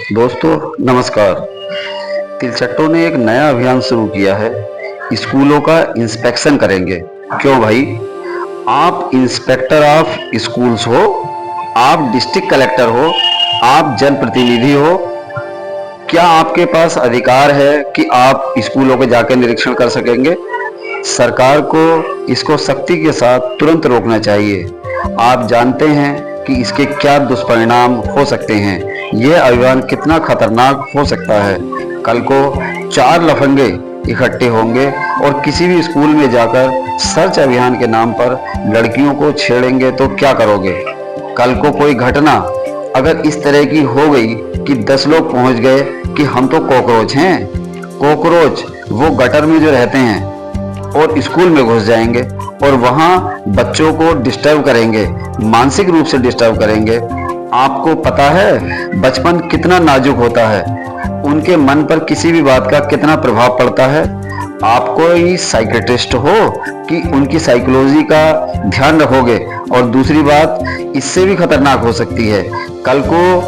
दोस्तों नमस्कार। तिलचट्टों ने एक नया अभियान शुरू किया है। स्कूलों का इंस्पेक्शन करेंगे। क्यों भाई? आप इंस्पेक्टर ऑफ स्कूल्स हो, आप डिस्ट्रिक्ट कलेक्टर हो, आप जनप्रतिनिधि हो। क्या आपके पास अधिकार है कि आप स्कूलों को जाकर निरीक्षण कर सकेंगे? सरकार को इसको सख्ती के साथ तुरंत रोकना चाहिए। आप जानते हैं कि इसके क्या दुष्परिणाम हो सकते हैं। यह अभियान कितना खतरनाक हो सकता है। कल को 4 लफंगे इकट्ठे होंगे और किसी भी स्कूल में जाकर सर्च अभियान के नाम पर लड़कियों को छेड़ेंगे तो क्या करोगे? कल को कोई घटना अगर इस तरह की हो गई कि 10 लोग पहुंच गए कि हम तो कॉकरोच हैं। कॉकरोच वो गटर में जो रहते हैं और स्कूल में घुस जाएंगे और वहां बच्चों को डिस्टर्ब करेंगे, मानसिक रूप से डिस्टर्ब करेंगे। आपको पता है बचपन कितना नाजुक होता है, उनके मन पर किसी भी बात का कितना प्रभाव पड़ता है। आप कोई साइकियाट्रिस्ट हो कि उनकी साइकोलॉजी का ध्यान रखोगे। और दूसरी बात इससे भी खतरनाक हो सकती है, कल को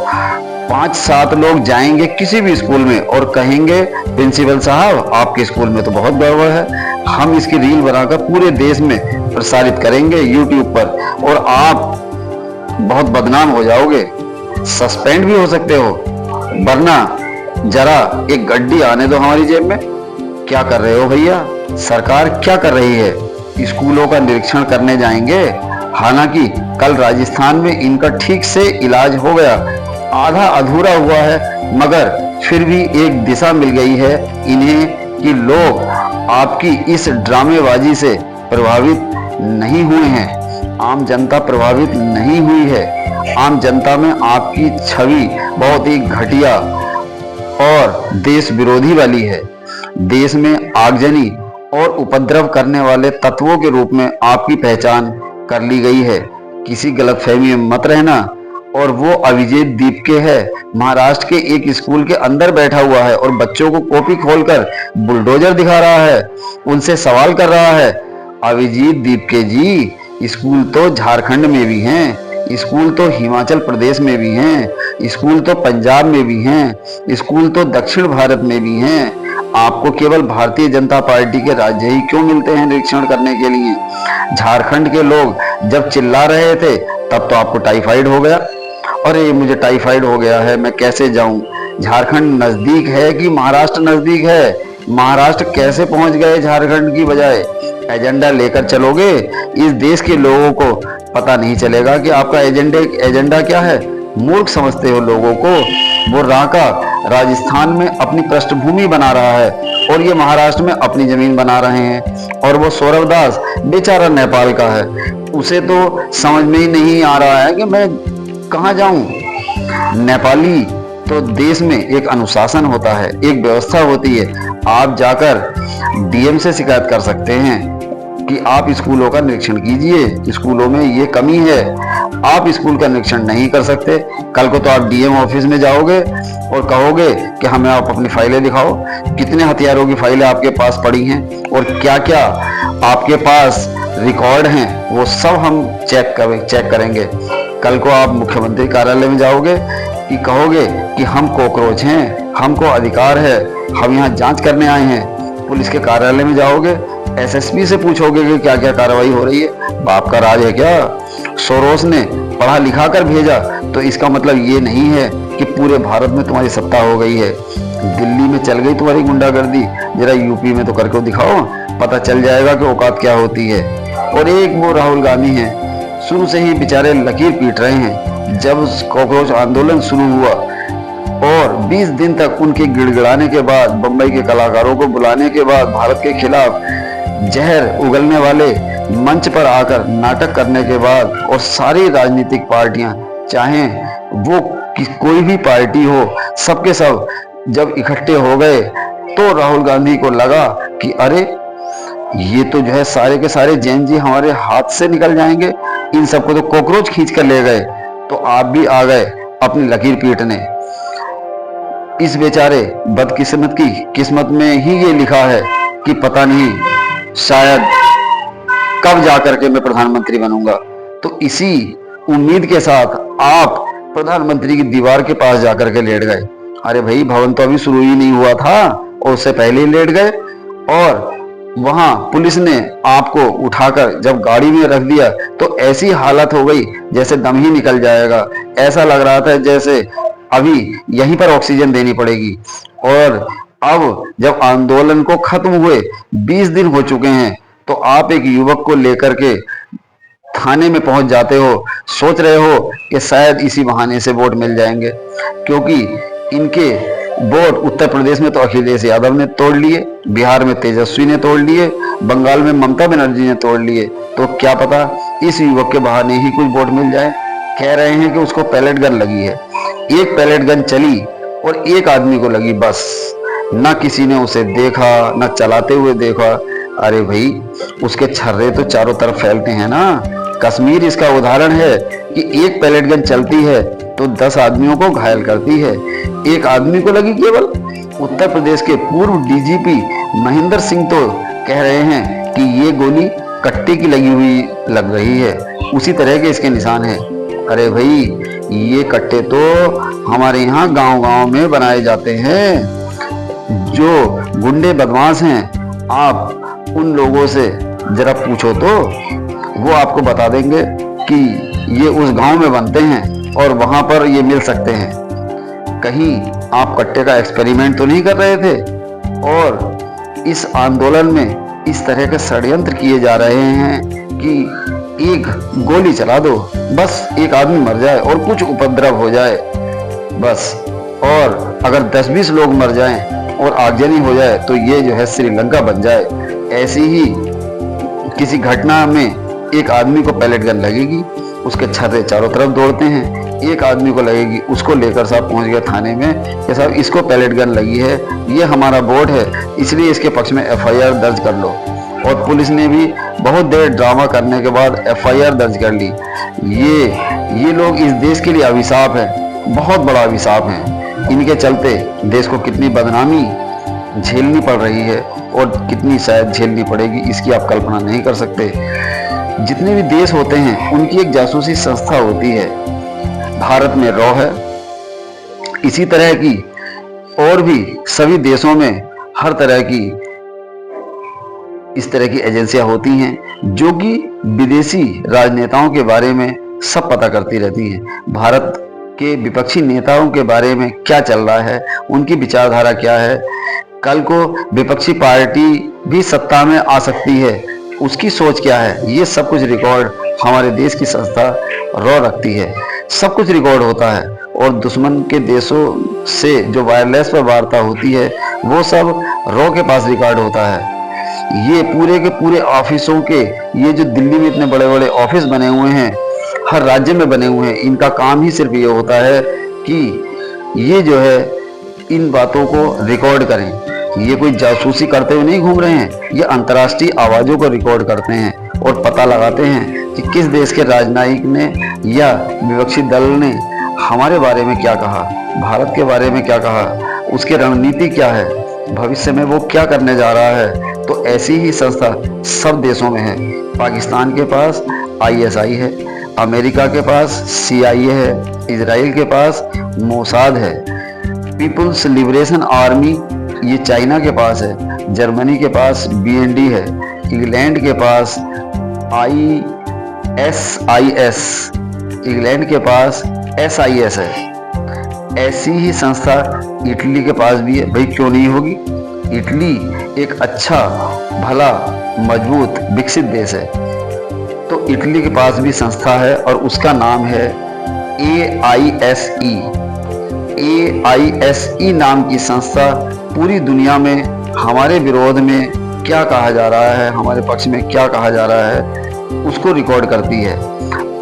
5-7 लोग जाएंगे किसी भी स्कूल में और कहेंगे प्रिंसिपल साहब आपके स्कूल में तो बहुत गड़बड़ है, हम इसकी रील बनाकर पूरे देश में प्रसारित करेंगे यूट्यूब पर और आप बहुत बदनाम हो जाओगे, सस्पेंड भी हो सकते हो। वरना जरा एक गड्डी आने दो हमारी जेब में। क्या कर रहे हो भैया? सरकार क्या कर रही है? स्कूलों का निरीक्षण करने जाएंगे। हालांकि कल राजस्थान में इनका ठीक से इलाज हो गया, आधा अधूरा हुआ है, मगर फिर भी एक दिशा मिल गई है इन्हें कि लोग आपकी इस ड्रामेबाजी से प्रभावित नहीं हुए हैं। आम जनता प्रभावित नहीं हुई है। आम जनता में आपकी छवि बहुत ही घटिया और देश विरोधी वाली है। देश में आगजनी और उपद्रव करने वाले तत्वों के रूप में आपकी पहचान कर ली गई है। किसी गलतफहमी में मत रहना। और वो अभिजीत दीपके है, महाराष्ट्र के एक स्कूल के अंदर बैठा हुआ है और बच्चों को कॉपी खोलकर बुलडोजर दिखा रहा है, उनसे सवाल कर रहा है। अभिजीत दीपके जी, स्कूल तो झारखंड में भी हैं, स्कूल तो हिमाचल प्रदेश में भी हैं, स्कूल तो पंजाब में भी हैं, स्कूल तो दक्षिण भारत में भी हैं। आपको केवल भारतीय जनता पार्टी के राज्य ही क्यों मिलते हैं निरीक्षण करने के लिए? झारखंड के लोग जब चिल्ला रहे थे तब तो आपको टाइफाइड हो गया। अरे मुझे टाइफाइड हो गया है, मैं कैसे जाऊं? झारखंड नजदीक है कि महाराष्ट्र नजदीक है? महाराष्ट्र कैसे पहुंच गए झारखंड की बजाय? एजेंडा लेकर चलोगे, इस देश के लोगों को पता नहीं चलेगा कि आपका एजेंडा क्या है। मूर्ख समझते हो लोगों को। वो राका राजस्थान में अपनी पृष्ठभूमि बना रहा है और ये महाराष्ट्र में अपनी जमीन बना रहे हैं। और वो सौरव दास बेचारा नेपाल का है, उसे तो समझ में ही नहीं आ रहा है कि मैं कहाँ जाऊं। नेपाली तो देश में एक अनुशासन होता है, एक व्यवस्था होती है। आप जाकर डीएम से शिकायत कर सकते हैं कि आप स्कूलों का निरीक्षण कीजिए, स्कूलों में ये कमी है। आप स्कूल का निरीक्षण नहीं कर सकते, कल को तो आप डीएम ऑफिस में जाओगे और कहोगे कि हमें आप अपनी फाइलें दिखाओ, कितने हथियारों की फाइलें आपके पास पड़ी हैं और क्या क्या आपके पास रिकॉर्ड हैं, वो सब हम चेक करेंगे। कल को आप मुख्यमंत्री कार्यालय में जाओगे कि कहोगे कि हम कॉकरोच हैं, हमको अधिकार है, हम यहाँ जांच करने आए हैं। पुलिस के कार्यालय में जाओगे, एसएसपी से पूछोगे कि क्या क्या कार्रवाई हो रही है। बाप का राज है क्या? सोरोस ने पढ़ा लिखा कर भेजा तो इसका मतलब ये नहीं है कि पूरे भारत में तुम्हारी सत्ता हो गई है। दिल्ली में चल गई तुम्हारी गुंडागर्दी, जरा यूपी में तो करके दिखाओ, पता चल जाएगा कि औकात क्या होती है। और एक वो राहुल गांधी हैं, शुरू से ही बेचारे लकीर पीट रहे हैं। जब कॉकरोच आंदोलन शुरू हुआ और 20 दिन तक उनके गिड़गिड़ाने के बाद, बंबई के कलाकारों को बुलाने के बाद, भारत के खिलाफ जहर उगलने वाले मंच पर आकर नाटक करने के बाद, और सारी राजनीतिक पार्टियां, चाहे वो कोई भी पार्टी हो, सबके सब जब इकट्ठे हो गए तो राहुल गांधी को लगा कि अरे ये तो जो है सारे के सारे जैन जी हमारे हाथ से निकल जाएंगे, इन सबको तो कॉकरोच खींच कर ले गए, तो आप भी आ गए अपनी लकीर पीटने। इस बेचारे बदकिस्मत की किस्मत में ही ये लिखा है कि पता नहीं शायद कब जाकर के मैं प्रधानमंत्री बनूंगा। तो इसी उम्मीद के साथ आप प्रधानमंत्री की दीवार के पास जाकर के लेट गए अरे भाई, भवन तो अभी शुरू ही नहीं हुआ था और उससे पहले ही लेट गए। और वहां पुलिस ने आपको उठाकर जब गाड़ी में रख दिया तो ऐसी हालत हो गई जैसे दम ही निकल जाएगा। ऐसा लग रहा था जैसे अभी यहीं पर ऑक्सीजन देनी पड़ेगी। और अब जब आंदोलन को खत्म हुए 20 दिन हो चुके हैं तो आप एक युवक को लेकर के थाने में पहुंच जाते हो, सोच रहे हो कि शायद इसी बहाने से वोट मिल जाएंगे, क्योंकि इनके वोट उत्तर प्रदेश में तो अखिलेश यादव ने तोड़ लिए, बिहार में तेजस्वी ने तोड़ लिए, बंगाल में ममता बनर्जी ने तोड़ लिए। तो क्या पता इस युवक के बहाने ही कुछ वोट मिल जाए। कह रहे हैं कि उसको पैलेट गन लगी है। एक पैलेट गन चली और एक आदमी को लगी बस, ना किसी ने उसे देखा, ना चलाते हुए देखा। अरे भाई, उसके छर्रे तो चारों तरफ फैलते हैं ना। कश्मीर इसका उदाहरण है कि एक पैलेट गन चलती है तो 10 आदमियों को घायल करती है, एक आदमी को लगी केवल। उत्तर प्रदेश के पूर्व डीजीपी महेंद्र सिंह तो कह रहे हैं कि ये गोली कट्टे की लगी हुई लग रही है, उसी तरह के इसके निशान हैं। अरे भाई, ये कट्टे तो हमारे यहाँ गांव-गांव में बनाए जाते हैं। जो गुंडे बदमाश हैं, आप उन लोगों से जरा पूछो तो वो आपको बता देंगे कि ये उस गांव में बनते हैं और वहां पर ये मिल सकते हैं। कहीं आप कट्टे का एक्सपेरिमेंट तो नहीं कर रहे थे? और इस आंदोलन में इस तरह के षड्यंत्र किए जा रहे हैं कि एक गोली चला दो, बस एक आदमी मर जाए और कुछ उपद्रव हो जाए बस। और अगर 10-20 लोग मर जाएं और आगजनी हो जाए तो ये जो है श्रीलंका बन जाए। ऐसी ही किसी घटना में एक आदमी को पैलेट गन लगेगी, उसके छर्रे चारों तरफ दौड़ते हैं, एक आदमी को लगेगी, उसको लेकर साहब पहुंच गए थाने में कि साहब इसको पैलेट गन लगी है, ये हमारा वोट है, इसलिए इसके पक्ष में FIR दर्ज कर लो। और पुलिस ने भी बहुत देर ड्रामा करने के बाद FIR दर्ज कर ली। ये लोग इस देश के लिए अभिशाप है, बहुत बड़ा अभिशाप है। इनके चलते देश को कितनी बदनामी झेलनी पड़ रही है और कितनी शायद झेलनी पड़ेगी, इसकी आप कल्पना नहीं कर सकते। जितने भी देश होते हैं उनकी एक जासूसी संस्था होती है। भारत में रॉ है, इसी तरह की और भी सभी देशों में हर तरह की इस तरह की एजेंसियां होती हैं जो कि विदेशी राजनेताओं के बारे में सब पता करती रहती हैं। भारत के विपक्षी नेताओं के बारे में क्या चल रहा है, उनकी विचारधारा क्या है, कल को विपक्षी पार्टी भी सत्ता में आ सकती है, उसकी सोच क्या है, ये सब कुछ रिकॉर्ड हमारे देश की संस्था रॉ रखती है। सब कुछ रिकॉर्ड होता है और दुश्मन के देशों से जो वायरलेस पर वार्ता होती है वो सब रॉ के पास रिकॉर्ड होता है। ये पूरे के पूरे ऑफिसों के, ये जो दिल्ली में इतने बड़े बड़े ऑफिस बने हुए हैं, हर राज्य में बने हुए हैं, इनका काम ही सिर्फ ये होता है कि ये जो है इन बातों को रिकॉर्ड करें। ये कोई जासूसी करते हुए नहीं घूम रहे हैं, ये अंतर्राष्ट्रीय आवाज़ों को रिकॉर्ड करते हैं और पता लगाते हैं कि किस देश के राजनयिक ने या विपक्षी दल ने हमारे बारे में क्या कहा, भारत के बारे में क्या कहा, उसकी रणनीति क्या है, भविष्य में वो क्या करने जा रहा है। तो ऐसी ही संस्था सब देशों में है। पाकिस्तान के पास ISI है, अमेरिका के पास CIA है, इजराइल के पास मोसाद है, पीपुल्स लिबरेशन आर्मी ये चाइना के पास है, जर्मनी के पास BND है, इंग्लैंड के पास ISIS, इंग्लैंड के पास SIS है। ऐसी ही संस्था इटली के पास भी है। भाई क्यों नहीं होगी? इटली एक अच्छा भला मजबूत विकसित देश है, तो इटली के पास भी संस्था है और उसका नाम है AISE। AISE नाम की संस्था पूरी दुनिया में हमारे विरोध में क्या कहा जा रहा है, हमारे पक्ष में क्या कहा जा रहा है, उसको रिकॉर्ड करती है।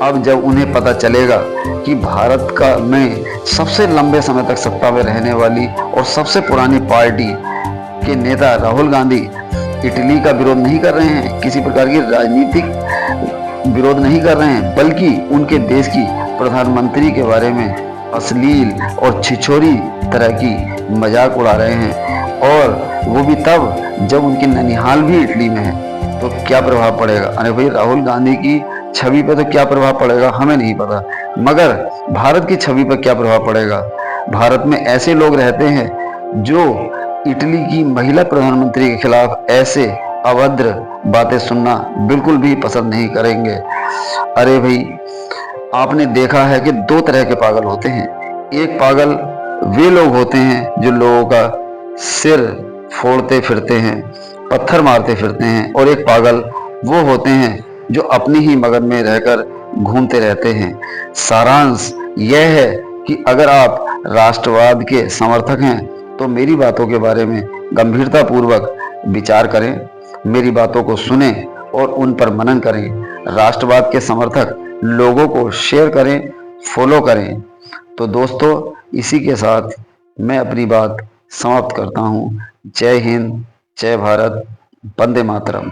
अब जब उन्हें पता चलेगा कि भारत का में सबसे लंबे समय तक सत्ता में रहने वाली और सबसे पुरानी पार्टी के नेता राहुल गांधी इटली का विरोध नहीं कर रहे हैं, किसी प्रकार की राजनीतिक विरोध नहीं कर रहे हैं, बल्कि उनके देश की प्रधानमंत्री के बारे में अश्लील और छिछोरी तरह की मजाक उड़ा रहे हैं, और वो भी तब जब उनकी ननिहाल भी इटली में है। तो क्या प्रभाव पड़ेगा? अरे भाई, राहुल गांधी की छवि पर तो क्या प्रभाव पड़ेगा हमें नहीं पता, मगर भारत की छवि पर क्या प्रभाव पड़ेगा? भारत में ऐसे लोग रहते हैं जो इटली की महिला प्रधानमंत्री के खिलाफ ऐसे अभद्र बातें सुनना बिल्कुल भी पसंद नहीं करेंगे। अरे भाई, आपने देखा है कि दो तरह के पागल होते हैं। एक पागल वे लोग होते हैं जो लोगों का सिर फोड़ते फिरते हैं, पत्थर मारते फिरते हैं, और एक पागल वो होते हैं जो अपनी ही मगन में रहकर घूमते रहते हैं। सारांश यह है कि अगर आप राष्ट्रवाद के समर्थक हैं तो मेरी बातों के बारे में गंभीरता पूर्वक विचार करें, मेरी बातों को सुने और उन पर मनन करें। राष्ट्रवाद के समर्थक लोगों को शेयर करें, फॉलो करें। तो दोस्तों, इसी के साथ मैं अपनी बात समाप्त करता हूँ। जय हिंद, जय भारत, वंदे मातरम।